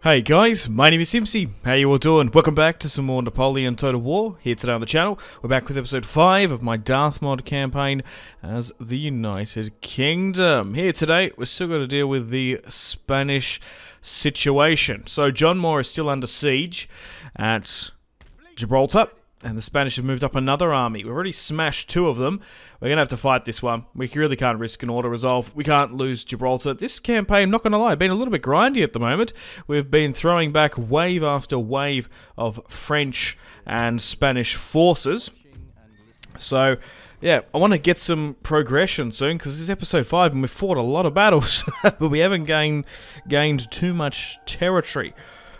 Hey guys, my name is Simpzy. How you all doing? Welcome back to some more Napoleon Total War here today on the channel. We're back with episode 5 of my Darthmod campaign as the United Kingdom. Here today, we're still got to deal with the Spanish situation. So John Moore is still under siege at Gibraltar, and the Spanish have moved up another army. We've already smashed 2 of them. We're going to have to fight this one. We really can't risk an auto-resolve. We can't lose Gibraltar. This campaign, not going to lie, been a little bit grindy at the moment. We've been throwing back wave after wave of French and Spanish forces. So, yeah, I want to get some progression soon, because this is episode 5 and we've fought a lot of battles. But we haven't gained too much territory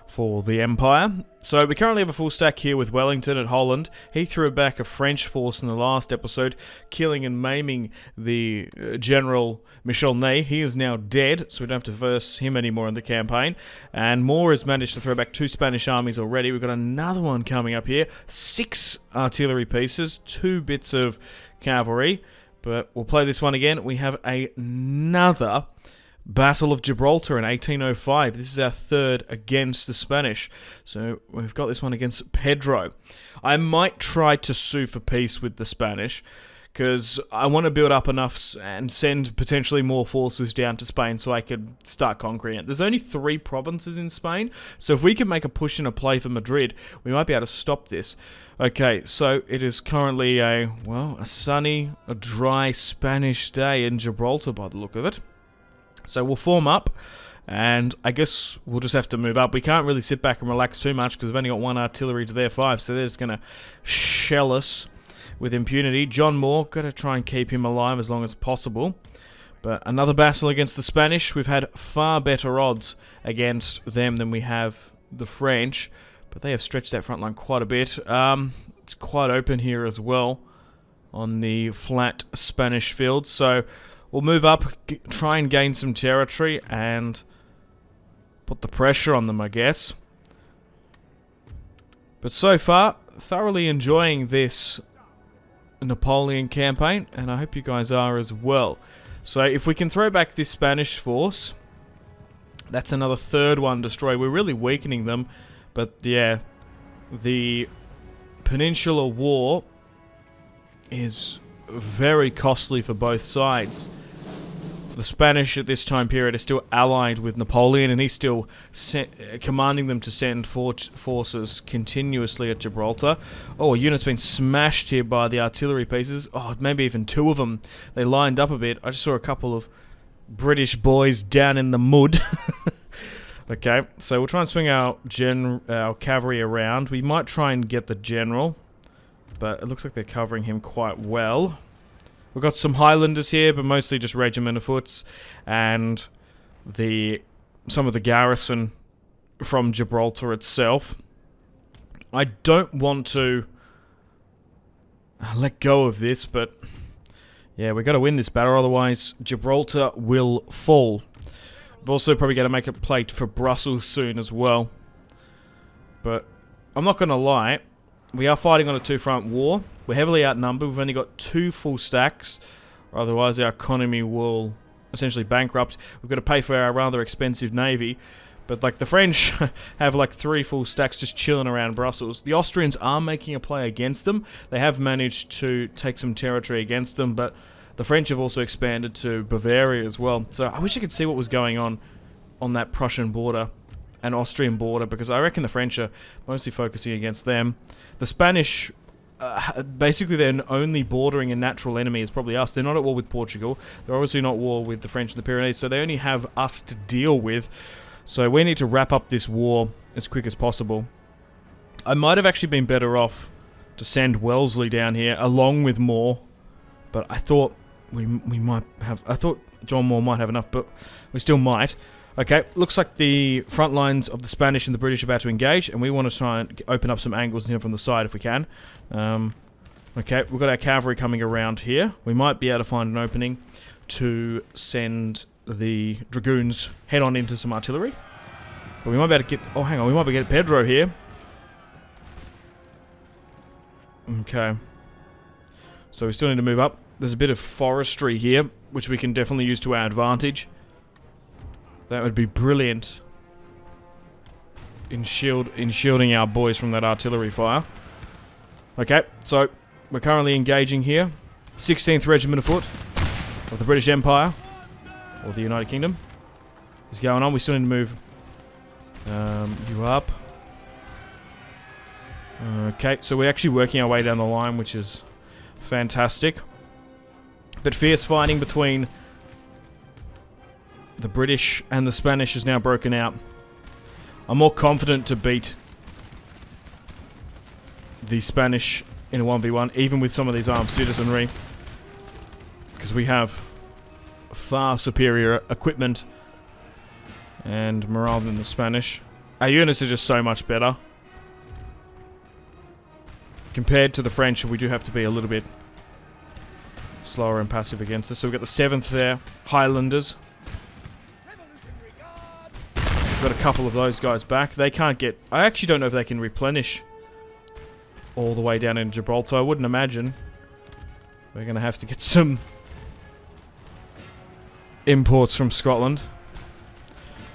for the Empire. So we currently have a full stack here with Wellington at Holland. He threw back a French force in the last episode, killing and maiming the General Michel Ney. He is now dead, so we don't have to verse him anymore in the campaign. And Moore has managed to throw back 2 Spanish armies already. We've got another one coming up here. 6 artillery pieces, 2 bits of cavalry. But we'll play this one again. We have another Battle of Gibraltar in 1805. This is our 3rd against the Spanish. So we've got this one against Pedro. I might try to sue for peace with the Spanish, because I want to build up enough and send potentially more forces down to Spain so I could start conquering it. There's only 3 provinces in Spain, so if we can make a push and a play for Madrid, we might be able to stop this. Okay, so it is currently a sunny, a dry Spanish day in Gibraltar by the look of it. So we'll form up, and I guess we'll just have to move up. We can't really sit back and relax too much, because we've only got 1 artillery to their 5, so they're just going to shell us with impunity. John Moore, got to try and keep him alive as long as possible. But another battle against the Spanish. We've had far better odds against them than we have the French, but they have stretched that front line quite a bit. It's quite open here as well on the flat Spanish field, so we'll move up, try and gain some territory, and put the pressure on them, I guess. But so far, thoroughly enjoying this Napoleon campaign, and I hope you guys are as well. So if we can throw back this Spanish force, that's another 3rd one destroyed. We're really weakening them, but yeah, the Peninsular War is very costly for both sides. The Spanish at this time period are still allied with Napoleon, and he's still commanding them to send forces continuously at Gibraltar. Oh, a unit's been smashed here by the artillery pieces. Oh, maybe even 2 of them. They lined up a bit. I just saw a couple of British boys down in the mud. Okay, so we'll try and swing our cavalry around. We might try and get the general, but it looks like they're covering him quite well. We've got some Highlanders here, but mostly just regiment of foots, and some of the garrison from Gibraltar itself. I don't want to let go of this, but yeah, we've got to win this battle, otherwise Gibraltar will fall. We've also probably got to make a plate for Brussels soon as well. But I'm not going to lie, we are fighting on a 2-front war. We're heavily outnumbered. We've only got 2 full stacks, or otherwise our economy will essentially bankrupt. We've got to pay for our rather expensive navy. But like the French have like 3 full stacks just chilling around Brussels. The Austrians are making a play against them. They have managed to take some territory against them, but the French have also expanded to Bavaria as well. So I wish I could see what was going on that Prussian border and Austrian border, because I reckon the French are mostly focusing against them. The Spanish, basically their only bordering and natural enemy is probably us. They're not at war with Portugal. They're obviously not at war with the French in the Pyrenees, so they only have us to deal with. So we need to wrap up this war as quick as possible. I might have actually been better off to send Wellesley down here along with Moore, but I thought we might have. I thought John Moore might have enough, but we still might. Okay, looks like the front lines of the Spanish and the British are about to engage, and we want to try and open up some angles here from the side if we can. Okay, we've got our cavalry coming around here. We might be able to find an opening to send the dragoons head on into some artillery. But we might be able to get... Oh, hang on, we might be able to get Pedro here. Okay. So we still need to move up. There's a bit of forestry here, which we can definitely use to our advantage. That would be brilliant. in shielding our boys from that artillery fire. Okay, so we're currently engaging here. 16th Regiment of Foot of the British Empire, or the United Kingdom, is going on. We still need to move you up. Okay, so we're actually working our way down the line, which is fantastic. But fierce fighting between the British and the Spanish is now broken out. I'm more confident to beat the Spanish in a 1v1, even with some of these armed citizenry, because we have far superior equipment and morale than the Spanish. Our units are just so much better. Compared to the French, we do have to be a little bit slower and passive against us. So we've got the 7th there, Highlanders. We've got a couple of those guys back. They can't get... I actually don't know if they can replenish all the way down in Gibraltar. I wouldn't imagine. We're going to have to get some imports from Scotland.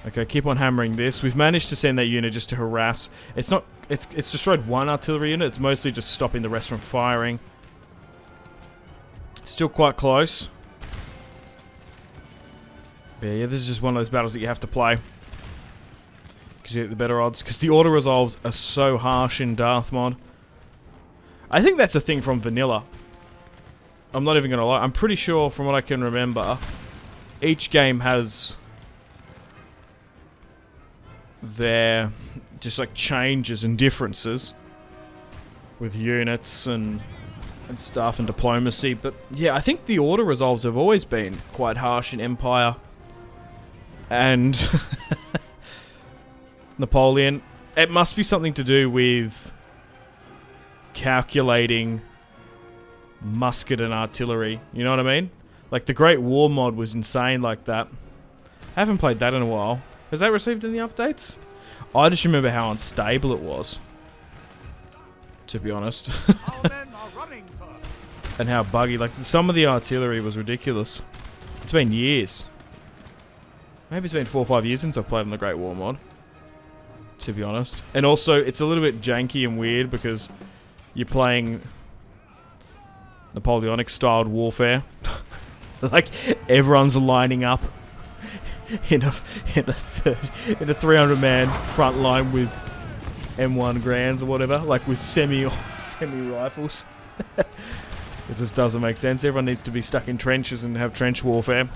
Okay, keep on hammering this. We've managed to send that unit just to harass. It's not... It's destroyed one artillery unit. It's mostly just stopping the rest from firing. Still quite close. But yeah, this is just one of those battles that you have to play, because you get the better odds. Because the auto resolves are so harsh in Darthmod. I think that's a thing from vanilla. I'm not even going to lie. I'm pretty sure, from what I can remember, each game has their just like changes and differences with units and stuff and diplomacy. But yeah, I think the auto resolves have always been quite harsh in Empire and Napoleon. It must be something to do with calculating musket and artillery, you know what I mean? Like the Great War mod was insane like that. I haven't played that in a while. Has that received any updates? I just remember how unstable it was, to be honest. And how buggy. Like, some of the artillery was ridiculous. It's been years. Maybe it's been 4 or 5 years since I've played on the Great War mod, to be honest. And also, it's a little bit janky and weird because you're playing Napoleonic styled warfare. Like, everyone's lining up in a 300-man front line with M1 Grands or whatever, like with semi rifles. It just doesn't make sense. Everyone needs to be stuck in trenches and have trench warfare.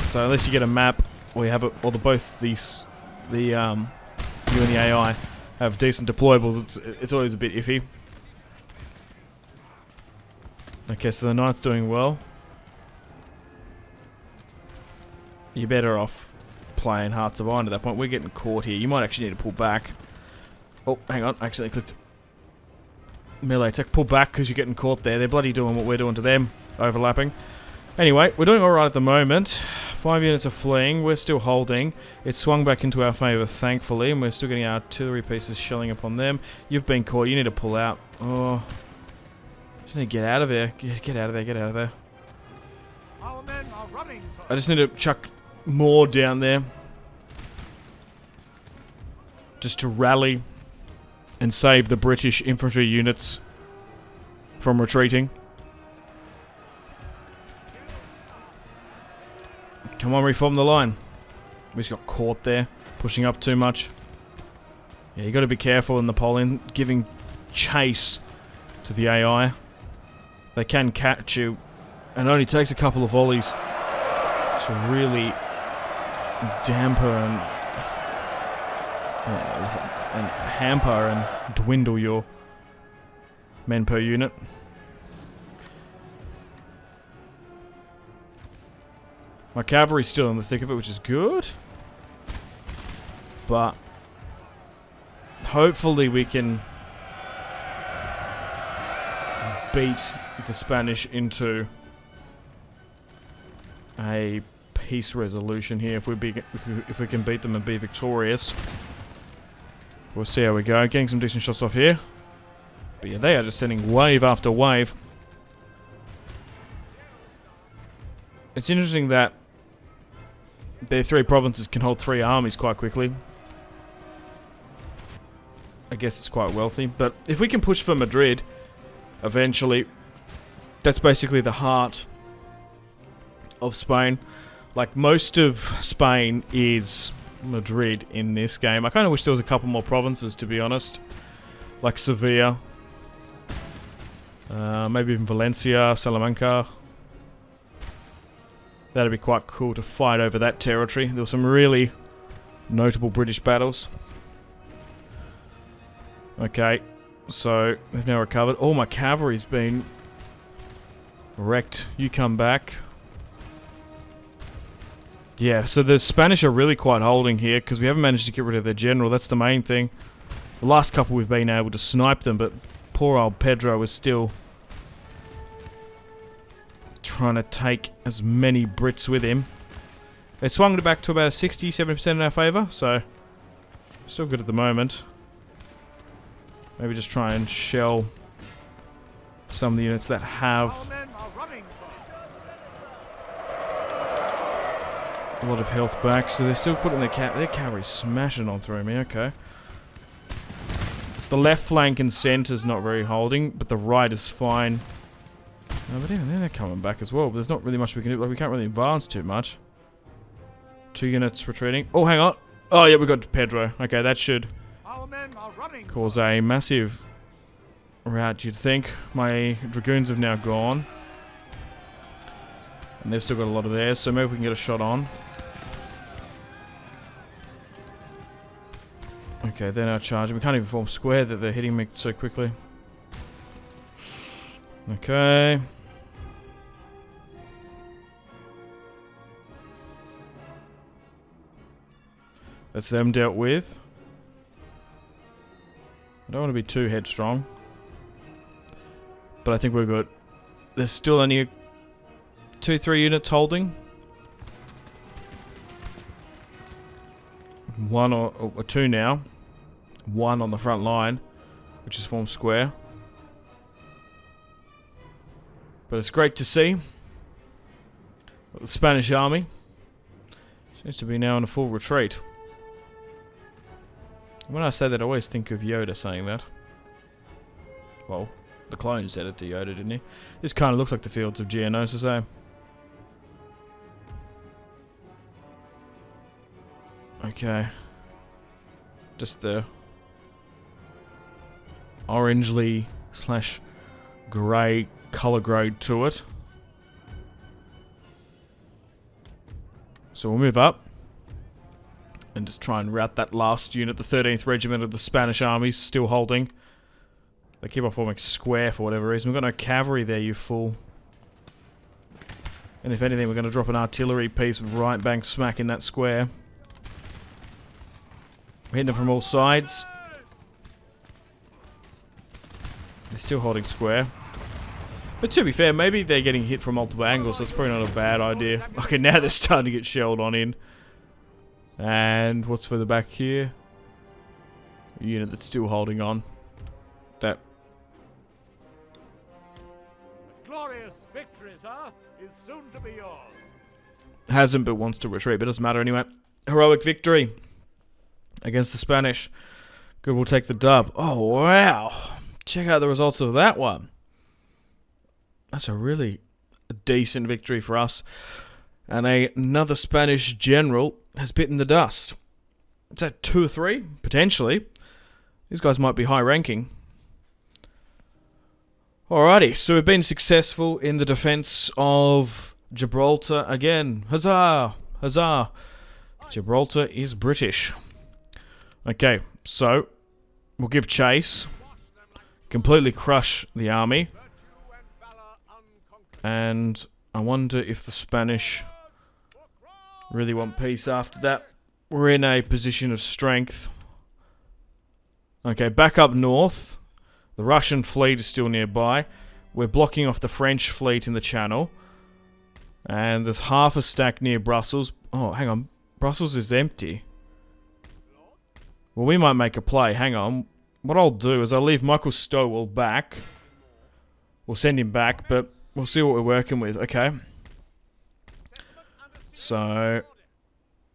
So unless you get a map, or you have or both these, you and the AI have decent deployables, it's always a bit iffy. Okay, so the Knight's doing well. You're better off playing Hearts of Iron at that point. We're getting caught here. You might actually need to pull back. Oh, hang on. I accidentally clicked melee attack. Pull back because you're getting caught there. They're bloody doing what we're doing to them. Overlapping. Anyway, we're doing alright at the moment. 5 units are fleeing. We're still holding. It's swung back into our favour, thankfully. And we're still getting our artillery pieces shelling upon them. You've been caught. You need to pull out. Oh. Just need to get out of there. Get out of there. Get out of there. Our men are running for I just need to chuck more down there, just to rally and save the British infantry units from retreating. Come on, reform the line. We just got caught there, pushing up too much. Yeah, you got to be careful in Napoleon, giving chase to the AI. They can catch you, and it only takes a couple of volleys to really damper and hamper and dwindle your men per unit. My cavalry's still in the thick of it, which is good. But hopefully we can beat the Spanish into a peace resolution here if we can beat them and be victorious. We'll see how we go. Getting some decent shots off here. But yeah, they are just sending wave after wave. It's interesting that their 3 provinces can hold 3 armies quite quickly. I guess it's quite wealthy. But if we can push for Madrid, eventually, that's basically the heart of Spain. Like, most of Spain is Madrid in this game. I kind of wish there was a couple more provinces, to be honest. Like Sevilla. Maybe even Valencia, Salamanca. That'd be quite cool to fight over that territory. There were some really notable British battles. Okay, so they've now recovered. All my cavalry's been wrecked. You come back. Yeah, so the Spanish are really quite holding here because we haven't managed to get rid of their general. That's the main thing. The last couple we've been able to snipe them, but poor old Pedro is still trying to take as many Brits with him. They swung it back to about a 60-70% in our favour, so still good at the moment. Maybe just try and shell some of the units that have a lot of health back, so they're still putting their cavalry smashing on through me. Okay. The left flank and centre's not very holding, but the right is fine. But even then they're coming back as well. But there's not really much we can do. Like, we can't really advance too much. 2 units retreating. Oh, hang on. Oh, yeah, we got Pedro. Okay, that should cause a massive rout, you'd think. My dragoons have now gone. And they've still got a lot of theirs, so maybe we can get a shot on. Okay, they're now charging. We can't even form square that they're hitting me so quickly. Okay. That's them dealt with. I don't want to be too headstrong. But I think we're good. There's still only 2-3 units holding. 1 or 2 now. 1 on the front line, which is formed square. But it's great to see. The Spanish army seems to be now in a full retreat. When I say that, I always think of Yoda saying that. Well, the clone said it to Yoda, didn't he? This kind of looks like the fields of Jena, so say. Okay. Just the orangely / grey colour grade to it. So we'll move up and just try and rout that last unit. The 13th Regiment of the Spanish Army's still holding. They keep on forming square for whatever reason. We've got no cavalry there, you fool. And if anything, we're going to drop an artillery piece right bang smack in that square. We're hitting them from all sides. They're still holding square. But to be fair, maybe they're getting hit from multiple angles, so it's probably not a bad idea. Okay, now they're starting to get shelled on in. And what's further back here? A unit that's still holding on. That glorious victory, sir, is soon to be yours. hasn't, but wants to retreat, but it doesn't matter anyway. Heroic victory against the Spanish. Good, we'll take the dub. Oh, wow. Check out the results of that one. That's a really decent victory for us. And another Spanish general has bitten the dust. Is that 2 or 3? Potentially. These guys might be high ranking. Alrighty, so we've been successful in the defense of Gibraltar again. Huzzah! Huzzah! Gibraltar is British. Okay, so we'll give chase. Completely crush the army. And I wonder if the Spanish really want peace after that. We're in a position of strength. Okay, back up north. The Russian fleet is still nearby. We're blocking off the French fleet in the channel. And there's half a stack near Brussels. Oh, hang on. Brussels is empty. Well, we might make a play. Hang on. What I'll do is I'll leave Michael Stowell back. We'll send him back, but we'll see what we're working with. Okay. So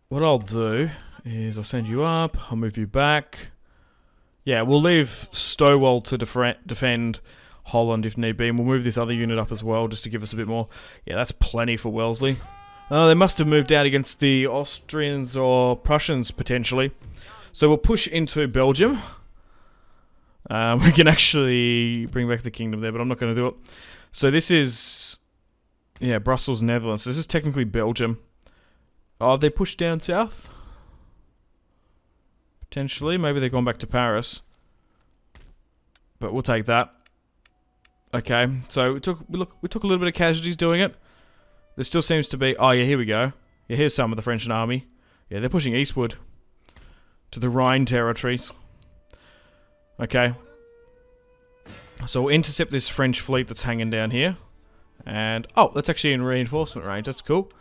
what I'll do is I'll send you up, I'll move you back. Yeah, we'll leave Stowell to defend Holland if need be, and we'll move this other unit up as well, just to give us a bit more. Yeah, that's plenty for Wellesley. They must have moved out against the Austrians or Prussians, potentially. So we'll push into Belgium. We can actually bring back the kingdom there, but I'm not going to do it. So this is... yeah, Brussels, Netherlands. So this is technically Belgium. Oh, have they pushed down south? Potentially. Maybe they've gone back to Paris. But we'll take that. Okay, so we took a little bit of casualties doing it. There still seems to be... oh yeah, here we go. Yeah, here's some of the French army. Yeah, they're pushing eastward to the Rhine territories. Okay. So we'll intercept this French fleet that's hanging down here. And... oh, that's actually in reinforcement range. That's cool.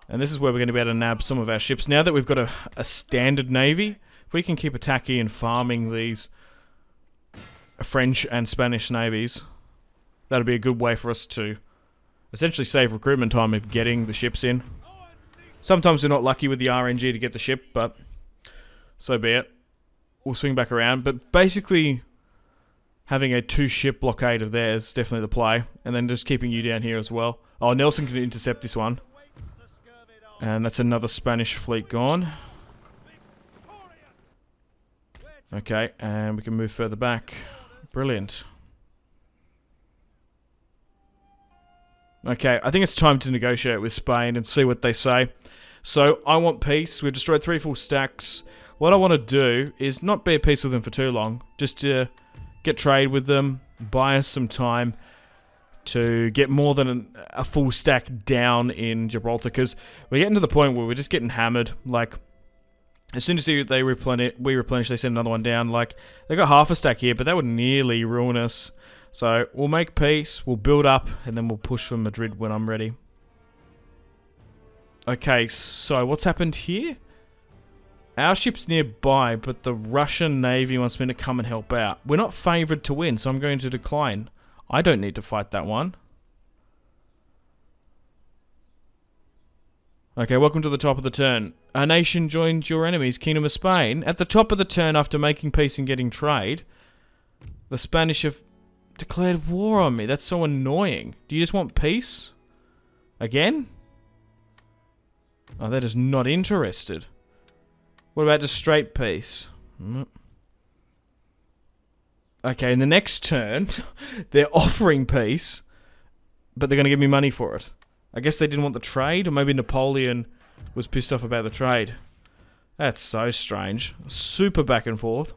And this is where we're going to be able to nab some of our ships. Now that we've got a standard navy, if we can keep attacking and farming these French and Spanish navies, that'll be a good way for us to essentially save recruitment time of getting the ships in. Sometimes we're not lucky with the RNG to get the ship, but so be it. We'll swing back around. But basically, having a 2-ship blockade of theirs is definitely the play. And then just keeping you down here as well. Oh, Nelson can intercept this one. And that's another Spanish fleet gone. Okay, and we can move further back. Brilliant. Okay, I think it's time to negotiate with Spain and see what they say. So, I want peace. We've destroyed 3 full stacks. What I want to do is not be at peace with them for too long. Just to get trade with them, buy us some time to get more than a full stack down in Gibraltar. Because we're getting to the point where we're just getting hammered. Like, as soon as we replenish, they send another one down. Like, they got half a stack here, but that would nearly ruin us. So, we'll make peace, we'll build up, and then we'll push for Madrid when I'm ready. Okay, so what's happened here? Our ship's nearby, but the Russian Navy wants me to come and help out. We're not favoured to win, so I'm going to decline. I don't need to fight that one. Okay, welcome to the top of the turn. A nation joined your enemies, Kingdom of Spain. At the top of the turn, after making peace and getting trade, the Spanish have declared war on me. That's so annoying. Do you just want peace? Again? Oh, they're just not interested. What about just straight peace? Okay, in the next turn, they're offering peace, but they're going to give me money for it. I guess they didn't want the trade, or maybe Napoleon was pissed off about the trade. That's so strange. Super back and forth.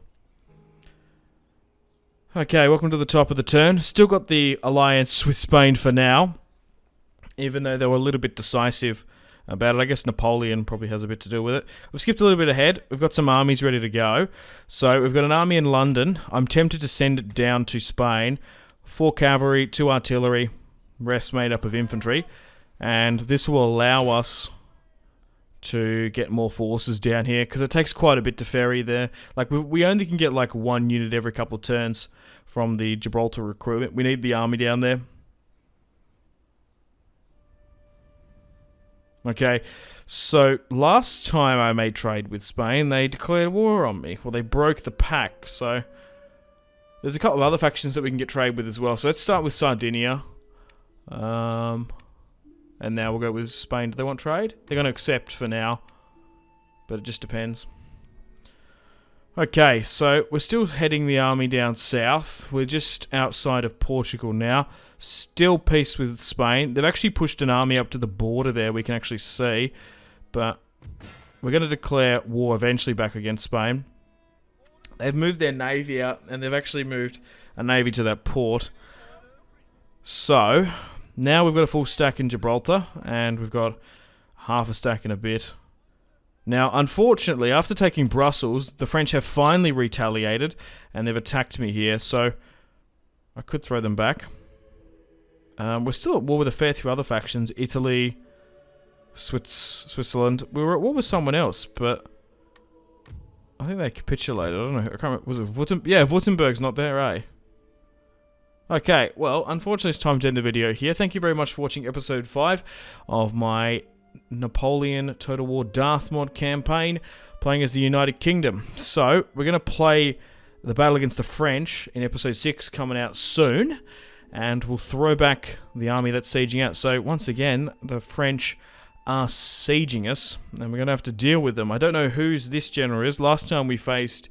Okay, welcome to the top of the turn. Still got the alliance with Spain for now, even though they were a little bit decisive about it. I guess Napoleon probably has a bit to do with it. We've skipped a little bit ahead. We've got some armies ready to go. So we've got an army in London. I'm tempted to send it down to Spain. 4 cavalry, 2 artillery, rest made up of infantry. And this will allow us to get more forces down here, because it takes quite a bit to ferry there. Like, we only can get like 1 unit every couple of turns from the Gibraltar recruitment. We need the army down there. Okay, so last time I made trade with Spain, they declared war on me. Well, they broke the pact, so there's a couple of other factions that we can get trade with as well. So let's start with Sardinia. And now we'll go with Spain. Do they want trade? They're going to accept for now, but it just depends. Okay, so we're still heading the army down south. We're just outside of Portugal now. Still peace with Spain. They've actually pushed an army up to the border there, we can actually see. But we're going to declare war eventually back against Spain. They've moved their navy out, and they've actually moved a navy to that port. So, now we've got a full stack in Gibraltar, and we've got half a stack in a bit. Now, unfortunately, after taking Brussels, the French have finally retaliated, and they've attacked me here, so I could throw them back. We're still at war with a fair few other factions. Italy, Switzerland. We were at war with someone else, but I think they capitulated. I don't know. I can't remember. Was it Württemberg? Yeah, Württemberg's not there, eh? Okay, well, unfortunately it's time to end the video here. Thank you very much for watching episode 5 of my Napoleon Total War Darthmod campaign, playing as the United Kingdom. So, we're going to play the battle against the French in episode 6, coming out soon, and we'll throw back the army that's sieging out. So, once again, the French are sieging us, and we're going to have to deal with them. I don't know whose this general is. Last time we faced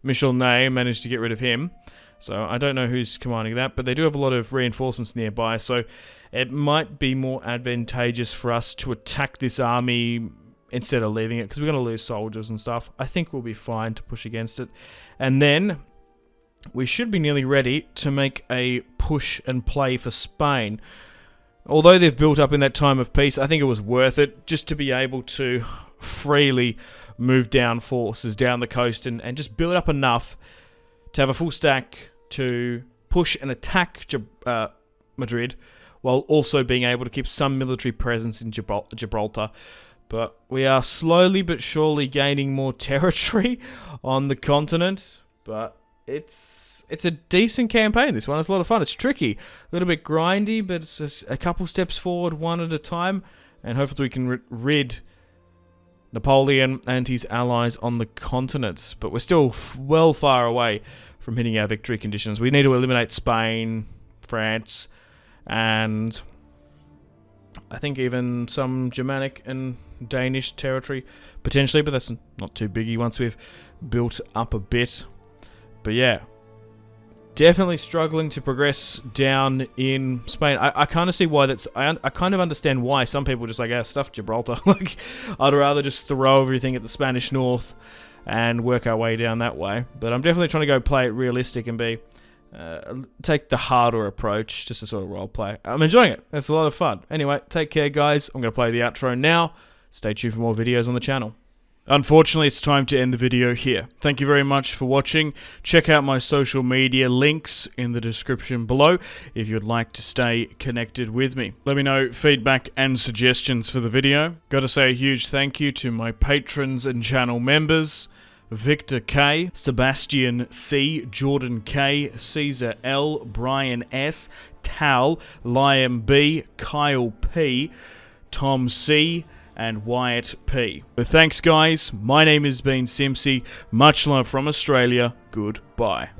Michel Ney, managed to get rid of him. So I don't know who's commanding that, but they do have a lot of reinforcements nearby, so it might be more advantageous for us to attack this army instead of leaving it, because we're going to lose soldiers and stuff. I think we'll be fine to push against it. And then we should be nearly ready to make a push and play for Spain. Although they've built up in that time of peace, I think it was worth it just to be able to freely move down forces down the coast and just build up enough to have a full stack to push and attack Madrid, while also being able to keep some military presence in Gibraltar. But we are slowly but surely gaining more territory on the continent, but it's a decent campaign, this one. It's a lot of fun. It's tricky, a little bit grindy, but it's just a couple steps forward, one at a time, and hopefully we can rid Napoleon and his allies on the continent. But we're still well far away from hitting our victory conditions. We need to eliminate Spain, France, and I think even some Germanic and Danish territory, potentially, but that's not too biggie once we've built up a bit. But yeah, definitely struggling to progress down in Spain. I kind of see why that's... I kind of understand why some people just like, stuff Gibraltar. Like, I'd rather just throw everything at the Spanish north and work our way down that way. But I'm definitely trying to go play it realistic and take the harder approach, just to sort of role play. I'm enjoying it. It's a lot of fun. Anyway, take care, guys. I'm going to play the outro now. Stay tuned for more videos on the channel. Unfortunately, it's time to end the video here. Thank you very much for watching. Check out my social media links in the description below if you'd like to stay connected with me. Let me know feedback and suggestions for the video. Gotta say a huge thank you to my patrons and channel members: Victor K, Sebastian C, Jordan K, Caesar L, Brian S, Tal, Liam B, Kyle P, Tom C, and Wyatt P. So thanks, guys. My name has been Simpzy. Much love from Australia. Goodbye.